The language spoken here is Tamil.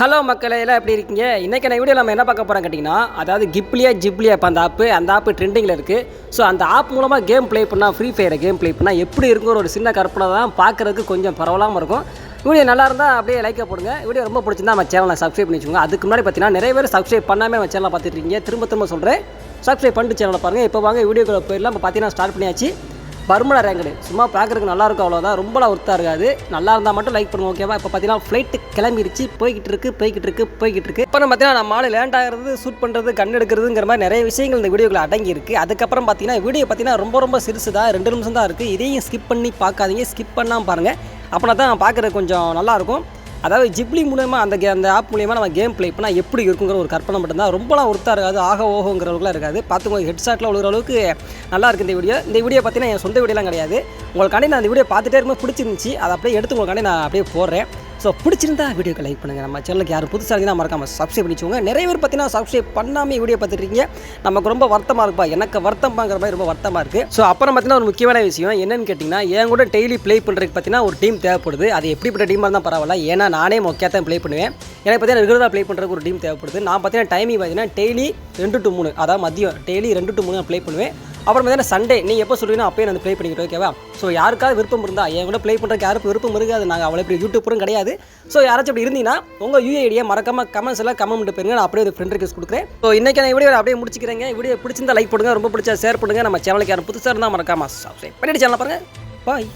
ஹலோ மக்களே, எல்லாம் எப்படி இருக்கீங்க? இன்றைக்கி நான் வீடியோ நம்ம என்ன பார்க்க போகிறோம் கேட்டிங்கன்னா, அதாவது ஜிப்ளி ஆப் அந்த ஆப் ட்ரெண்டிங்கில் இருக்குது. ஸோ அந்த ஆப் மூலமாக கேம் ப்ளே பண்ணால், ஃப்ரீ ஃபயரை கேம் ப்ளே பண்ணால் எப்படி இருக்குங்கிற ஒரு சின்ன கற்பனை தான். பார்க்குறதுக்கு கொஞ்சம் பரவலாமல் இருக்கும். வீடியோ நல்லா இருந்தால் அப்படியே லைக்கை போடுங்க. வீடியோ ரொம்ப பிடிச்சிருந்தா நம்ம சேனலை சப்ஸ்கிரைப் பண்ணி வச்சுக்கோங்க. அதுக்கு முன்னாடி பார்த்தீங்கன்னா நிறைய பேர் சப்ஸ்கிரைப் பண்ணாமல் நம்ம சேனலை பார்த்துட்டு இருக்கீங்க. திரும்ப சொல்கிறேன், சப்ஸ்கிரைப் பண்ணிட்டு சேனலை பாருங்கள். இப்போ வாங்க வீடியோக்குள்ள போயிடலாம். இப்போ பார்த்தீங்கன்னா ஸ்டார்ட் பண்ணியாச்சு. பர்முடா ரேங்கடு சும்மா பார்க்குறதுக்கு நல்லாயிருக்கும், அவ்வளோதான். ரொம்பலாம் ஒர்த்தாக இருக்காது. நல்லா இருந்தால் மட்டும் லைக் பண்ணுவோம், ஓகேவா? இப்போ பார்த்தீங்கன்னா ஃப்ளைட்டு கிளம்பிடுச்சு, போய்கிட்டு இருக்கு. இப்போ பார்த்தீங்கன்னா நம்ம மாலை லேண்ட் ஆகிறது, ஷூட் பண்ணுறது, கண் எடுக்கிறதுங்கிற மாதிரி நிறைய விஷயங்கள் இந்த வீடியோக்குள்ள அடங்கி இருக்குது. அதுக்கப்புறம் பார்த்தீங்கன்னா வீடியோ பார்த்தீங்கன்னா ரொம்ப சிறுசு தான், 2 நிமிஷம் தான் இருக்குது. இதையும் ஸ்கிப் பண்ணி பார்க்காதீங்க, ஸ்கிப் பண்ணாமல் பாருங்கள். அப்படின்னா தான் பார்க்குறது கொஞ்சம் நல்லாயிருக்கும். அதாவது ஜிப்ளி மூலயமா அந்த ஆப் மூலயமா நம்ம கேம் ப்ளே பண்ணால் எப்படி இருக்குங்கிற ஒரு கற்பனை மட்டும்தான். ரொம்பலாம் ஒருத்தாக இருக்காது, ஓஹோங்கிற அளவுக்குலாம் இருக்காது. பார்த்துக்கோங்க, ஹெட்ஷாட்டில் விழுகிற அளவுக்கு நல்லா இருக்குது இந்த வீடியோ பார்த்தீங்கன்னா என் சொந்த வீடியோலாம் கிடையாது. உங்களுக்காண்டி நான் இந்த வீடியோ பார்த்துட்டே இருக்கும்போது பிடிச்சிருந்துச்சி, அதை அப்படியே எடுத்து உங்களுக்காண்டி நான் அப்படியே போடுறேன். ஸோ பிடிச்சிருந்தா வீடியோக்கு லைக் பண்ணுங்கள். நம்ம சேனலுக்கு யாரும் புதுசாக இருந்தால் மறக்காமல் சப்ஸ்கிரைப் பண்ணிச்சுக்கோங்க. நிறைய பேர் பார்த்தீங்கன்னா சப்ஸ்கிரைப் பண்ணாமல் வீடியோ பார்த்துருக்கீங்க. நமக்கு ரொம்ப வருத்தமாக இருக்குப்பா, எனக்கு வருத்தம்பாங்கிற மாதிரி ரொம்ப வருத்தமாக இருக்குது. ஸோ அப்புறம் பார்த்தீங்கன்னா ஒரு முக்கியமான விஷயம் என்னென்னு கேட்டிங்கன்னா, என் கூட டெய்லி ப்ளே பண்ணுறதுக்கு பார்த்தீங்கன்னா ஒரு டீம் தேவைப்படுது. அது எப்படிப்பட்ட டீமாக இருந்தால் பரவாயில்ல, ஏன்னா நானே மொக்கையாக தான் ப்ளே பண்ணுவேன். எனக்கு பார்த்தீங்கன்னா ரெகுலராக ப்ளே பண்ணுறதுக்கு ஒரு டீம் தேவைப்படுது. நான் பார்த்தீங்கன்னா டைமிங் பார்த்தீங்கன்னா டெய்லி 2 to 3, அதாவது மதியம் டெய்லி 2 to 3 நான் ப்ளே பண்ணுவேன். அப்புறம் பார்த்தீங்கன்னா சண்டே நீங்கள் எப்போ சொல்லுவீங்கன்னா அப்போயே நான் ப்ளே பண்ணிக்கிட்டு, ஓகேவா? ஸோ யாருக்காவது விருப்பம் இருந்தால், என் கூட ப்ளே பண்ணுறதுக்கு யாருக்கும் விருப்பம் இருக்காது, நாங்கள் அவ்வளோ இப்படி யூடியூப்பரும் கிடையாது. ஸோ யாராச்சும் அப்படி இருந்தீங்கன்னா உங்கள் யூஐடியை மறக்காமல் கமெண்ட்ஸ் எல்லாம் கமெண்ட் பண்ணுங்க, நான் அப்படியே ஒரு ஃப்ரெண்ட் ரிக்வெஸ்ட் கொடுக்குறேன். ஸோ இன்றைக்கி நான் வீடியோ அப்படியே முடிச்சுக்கிறேங்க. வீடியோ பிடிச்சிருந்தா லைக் பண்ணுங்கள், ரொம்ப பிடிச்சா ஷேர் பண்ணுங்கள். நம்ம சேனலுக்கு யாரும் புதுசாக இருந்தால் மறக்காமல் சப்ஸ்கிரைப் பண்ணிட்டு சேனலை பாருங்கள். பாய்.